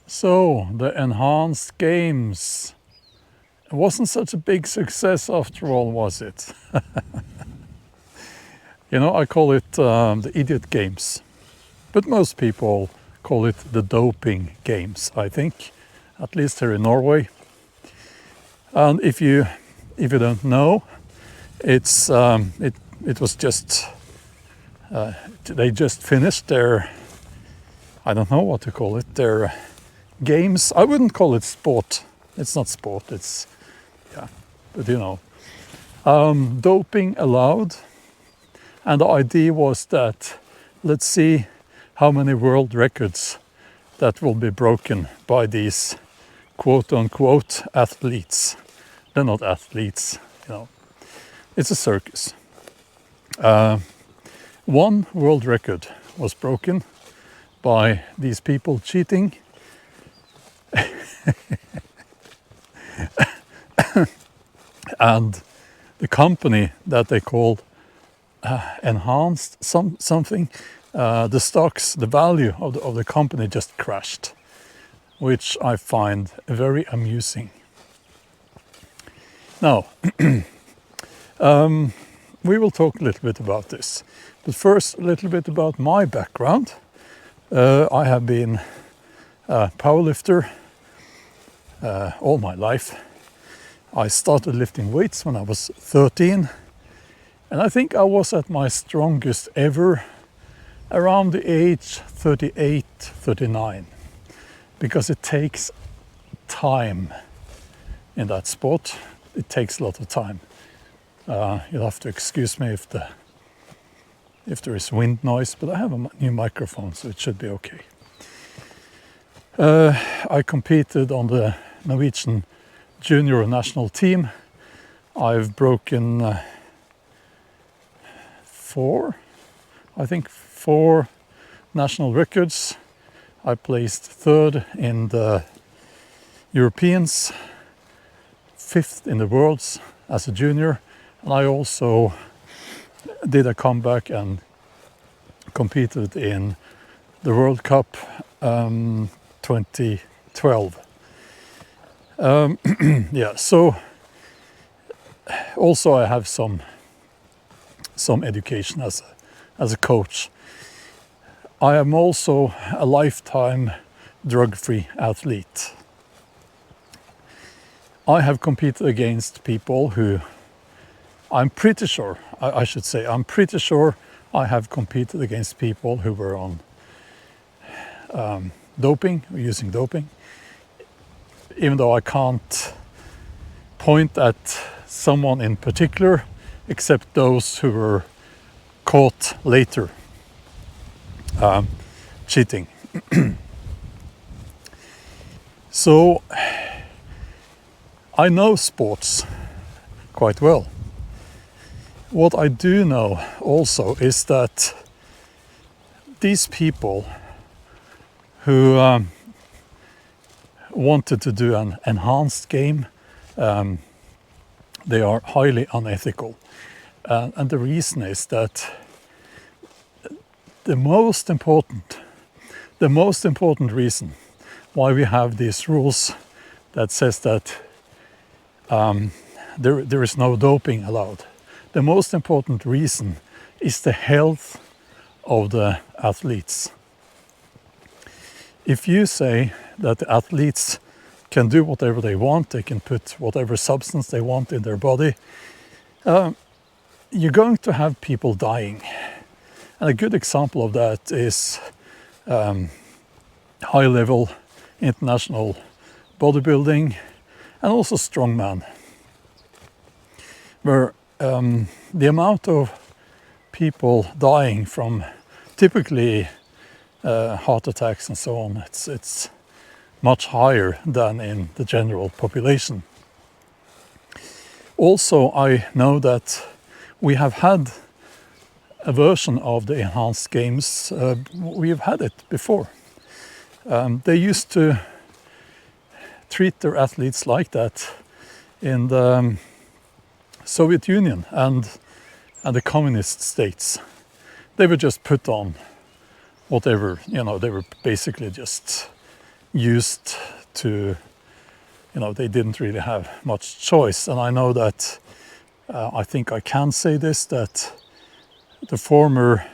So, the enhanced games. It wasn't such a big success after all, was it? You know, I call it the idiot games. But most people call it the doping games, I think. At least here in Norway. And if you don't know, it was just they just finished their, I don't know what to call it, their games. I wouldn't call it sport. It's not sport. It's but you know, doping allowed, and the idea was that let's see how many world records that will be broken by these quote-unquote athletes. They're not athletes, you know. It's a circus. One world record was broken by these people cheating. And the company that they called enhanced something, the stocks, the value of the company just crashed, which I find very amusing. Now, we will talk a little bit about this, but first a little bit about my background. I have been a powerlifter all my life. I started lifting weights when I was 13, and I think I was at my strongest ever around the age 38, 39, because it takes time in that sport. It takes a lot of time. You'll have to excuse me if there is wind noise, but I have a new microphone, so it should be okay. I competed on the Norwegian junior national team. I've broken four national records. I placed third in the Europeans, fifth in the Worlds as a junior, and I also did a comeback and competed in the World Cup 2012. Yeah, so also I have some education as a coach. I am also a lifetime drug-free athlete. I have competed against people who I'm pretty sure I have competed against people who were on doping, or using doping, even though I can't point at someone in particular, except those who were caught later cheating. So I know sports quite well. What I do know also is that these people who wanted to do an enhanced game, they are highly unethical. And the reason is that the most important reason why we have these rules that says that there is no doping allowed, the most important reason is the health of the athletes. If you say that the athletes can do whatever they want, they can put whatever substance they want in their body, you're going to have people dying. And a good example of that is high-level international bodybuilding and also strongman, where the amount of people dying from typically heart attacks and so on, it's much higher than in the general population. Also, I know that we have had a version of the enhanced games. We have had it before. They used to treat their athletes like that in the Soviet Union and the communist states. They were just put on whatever, they were basically just used to, they didn't really have much choice. And I know that, I think I can say this, that the former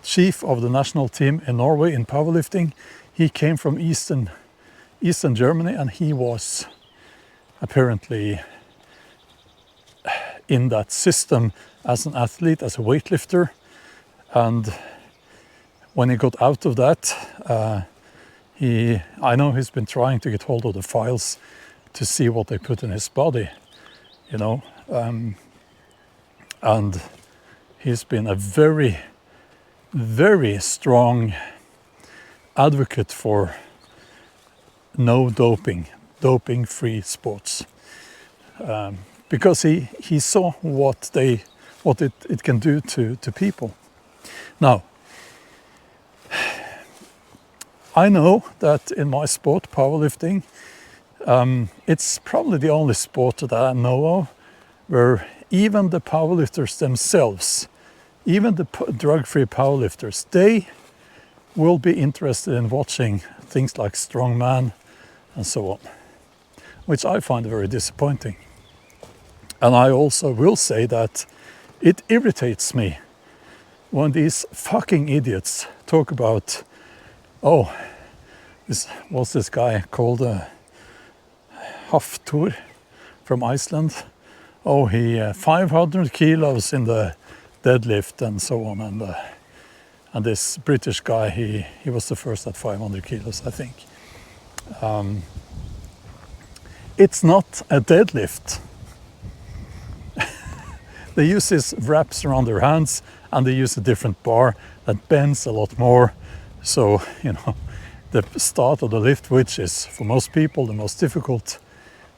chief of the national team in Norway in powerlifting, he came from Eastern Germany, and he was apparently in that system as an athlete, as a weightlifter. And when he got out of that, I know he's been trying to get hold of the files to see what they put in his body, and he's been a very, very strong advocate for no doping-free sports, because he saw what it can do to people. Now, I know that in my sport, powerlifting, it's probably the only sport that I know of where even the powerlifters themselves, even the drug-free powerlifters, they will be interested in watching things like strongman and so on, which I find very disappointing. And I also will say that it irritates me when these fucking idiots talk about, what's this guy called, Hafthor from Iceland? He 500 kilos in the deadlift and so on, and this British guy, he was the first at 500 kilos, I think. It's not a deadlift. They use these wraps around their hands, and they use a different bar that bends a lot more. So, the start of the lift, which is for most people the most difficult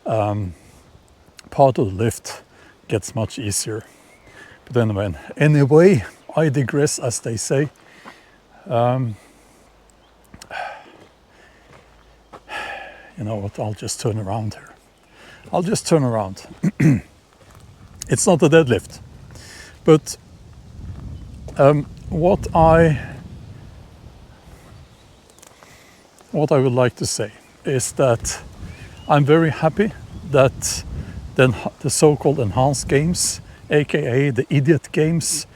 part of the lift, gets much easier. But anyway, I digress, as they say. You know what, I'll just turn around here. It's not a deadlift. But what I would like to say is that I'm very happy that the so-called enhanced games, aka the idiot games,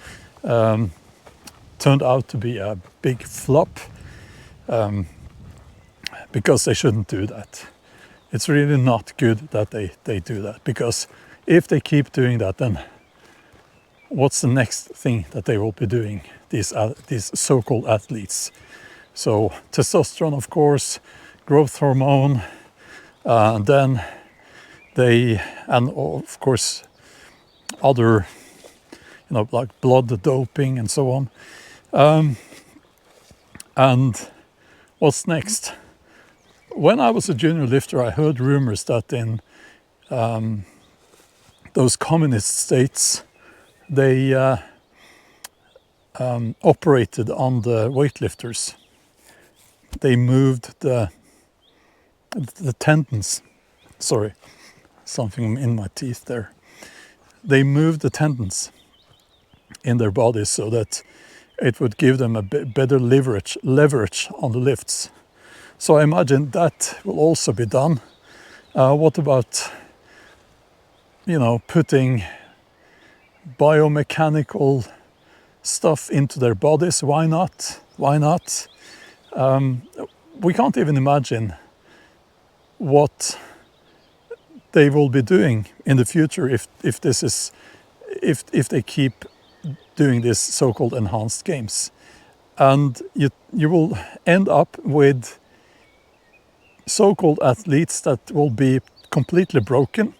turned out to be a big flop, because they shouldn't do that. It's really not good that they do that, because if they keep doing that, then what's the next thing that they will be doing, these so-called athletes? So testosterone, of course, growth hormone, and then and of course other, like blood doping and so on. And what's next? When I was a junior lifter, I heard rumors that in those communist states, they operated on the weightlifters. They moved the tendons. Sorry, something in my teeth there. They moved the tendons in their bodies so that it would give them a better leverage on the lifts. So I imagine that will also be done. What about, putting biomechanical stuff into their bodies? Why not? We can't even imagine what they will be doing in the future if they keep doing this so-called enhanced games. And you will end up with so-called athletes that will be completely broken,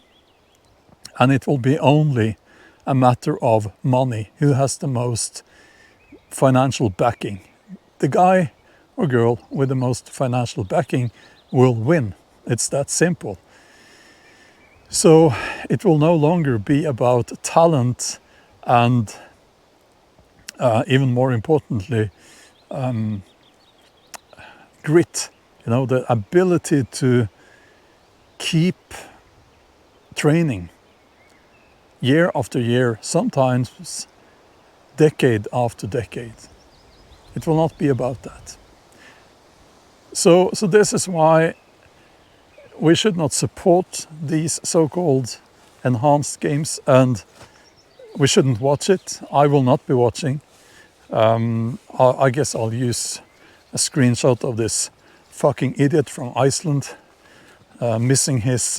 and it will be only a matter of money, who has the most financial backing. The guy or girl with the most financial backing will win. It's that simple. So it will no longer be about talent and even more importantly, grit, the ability to keep training year after year, sometimes decade after decade. It will not be about that. So this is why we should not support these so-called enhanced games, and we shouldn't watch it. I will not be watching. I guess I'll use a screenshot of this fucking idiot from Iceland missing his,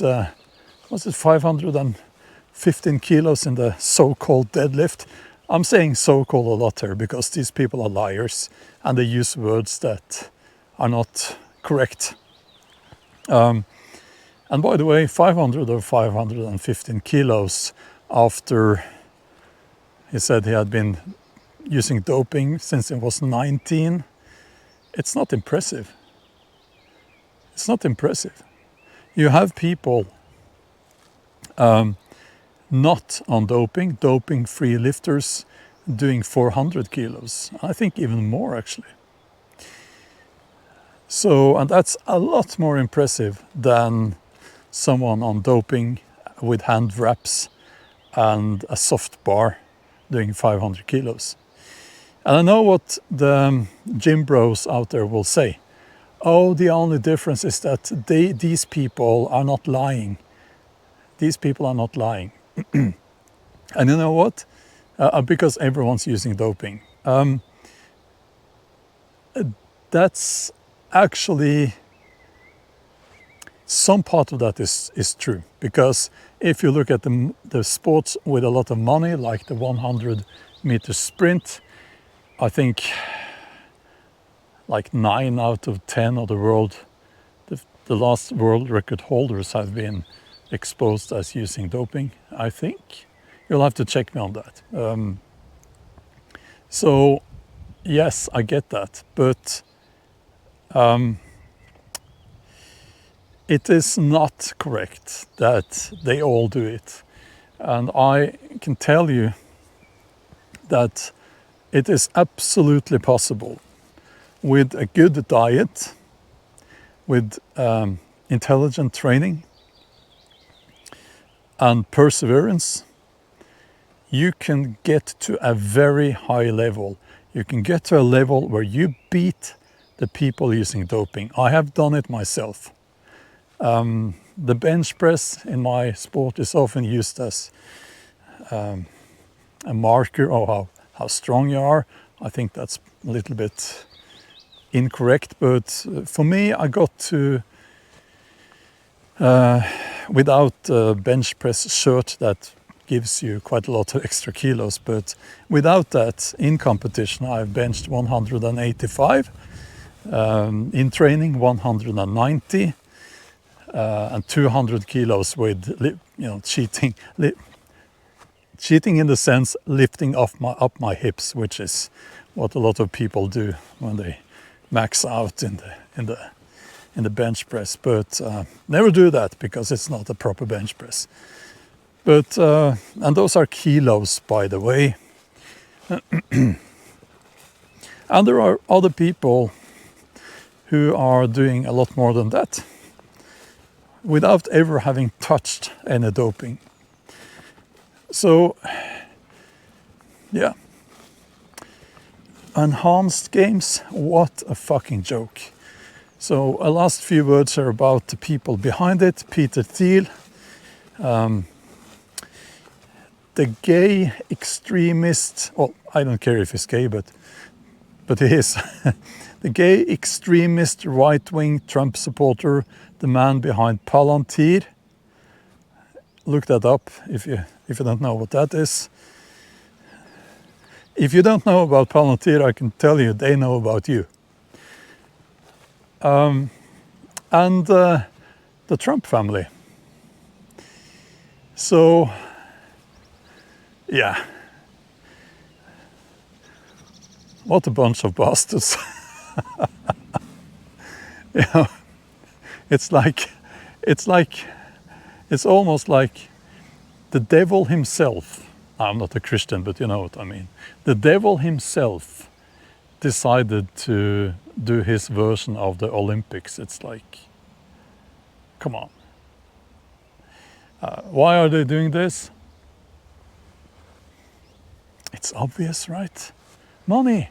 was it 515 kilos in the so-called deadlift. I'm saying so-called a lot here because these people are liars and they use words that are not correct. And by the way, 500 or 515 kilos after he said he had been using doping since he was 19, it's not impressive. It's not impressive. You have people not on doping, doping-free lifters doing 400 kilos. I think even more actually. So, and that's a lot more impressive than someone on doping with hand wraps and a soft bar doing 500 kilos. And I know what the gym bros out there will say. Oh, the only difference is that these people are not lying. These people are not lying. And you know what? Because everyone's using doping. That's actually, some part of that is true. Because if you look at the sports with a lot of money, like the 100-meter sprint, I think like 9 out of 10 of the last world record holders have been exposed as using doping, I think. You'll have to check me on that. So, yes, I get that, but it is not correct that they all do it. And I can tell you that it is absolutely possible with a good diet, with intelligent training and perseverance, you can get to a very high level. You can get to a level where you beat the people using doping. I have done it myself. The bench press in my sport is often used as a marker of how strong you are. I think that's a little bit incorrect, but for me, I got to, without a bench press shirt that gives you quite a lot of extra kilos, but without that, in competition, I've benched 185, in training 190, and 200 kilos with, cheating in the sense lifting up my hips, which is what a lot of people do when they max out in the bench press. But never do that because it's not a proper bench press. But and those are kilos, by the way. And there are other people who are doing a lot more than that without ever having touched any doping. So, yeah. Enhanced games, what a fucking joke. So, a last few words are about the people behind it. Peter Thiel, the gay extremist, well, I don't care if he's gay, but he is. The gay extremist right-wing Trump supporter, the man behind Palantir. Look that up if you don't know what that is. If you don't know about Palantir, I can tell you they know about you. And the Trump family. So, yeah. What a bunch of bastards. You know, it's almost like the devil himself. I'm not a Christian, but you know what I mean. The devil himself decided to do his version of the Olympics. It's like, come on. Why are they doing this? It's obvious, right? Money.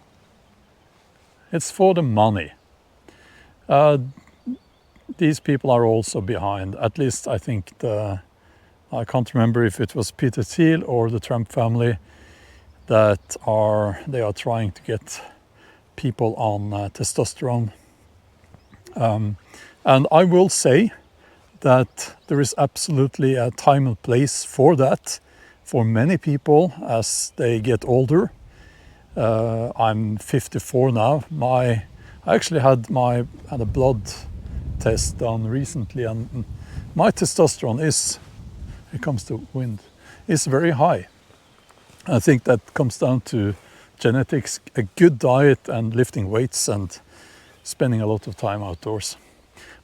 It's for the money. These people are also behind. At least I think I can't remember if it was Peter Thiel or the Trump family they are trying to get people on testosterone. And I will say that there is absolutely a time and place for that for many people as they get older. I'm 54 now. I actually had a blood test done recently, and my testosterone is, when it comes to wind, is very high. I think that comes down to genetics, a good diet, and lifting weights, and spending a lot of time outdoors.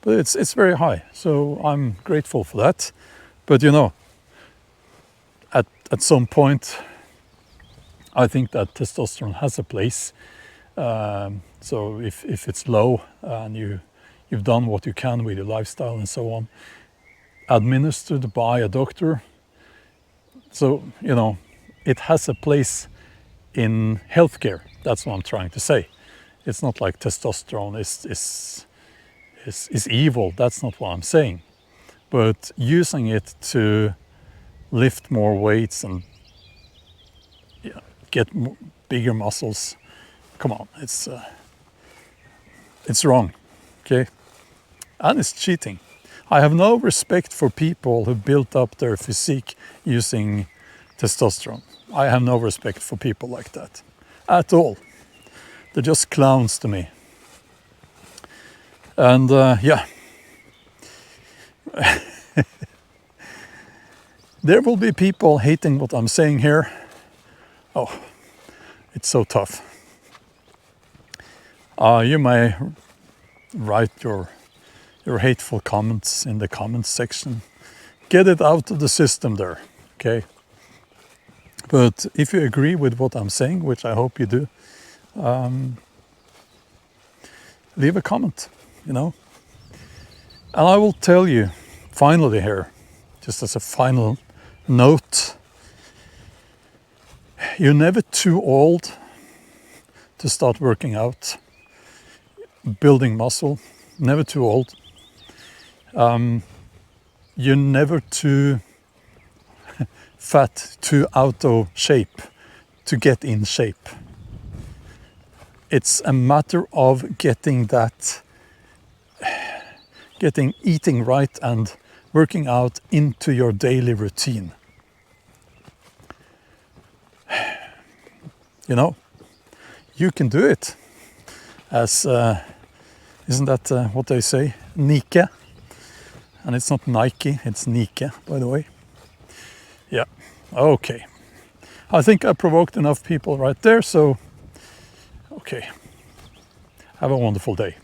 But it's very high, so I'm grateful for that. But you know, at some point, I think that testosterone has a place. So if it's low and you've done what you can with your lifestyle and so on, administered by a doctor, so you know, it has a place in healthcare. That's what I'm trying to say. It's not like testosterone is evil. That's not what I'm saying. But using it to lift more weights and get bigger muscles, come on, it's wrong, okay? And it's cheating. I have no respect for people who built up their physique using testosterone. I have no respect for people like that at all. They're just clowns to me. And yeah, there will be people hating what I'm saying here. Oh, it's so tough. You may write your hateful comments in the comments section. Get it out of the system there, okay? But if you agree with what I'm saying, which I hope you do, leave a comment, you know. And I will tell you, finally here, just as a final note, you're never too old to start working out, building muscle, never too old. You're never too fat, too out of shape to get in shape. It's a matter of eating right and working out into your daily routine. You know, you can do it. As isn't that what they say? Nike. And it's not Nike, it's Nike, by the way. Yeah, okay. I think I provoked enough people right there, so okay. Have a wonderful day.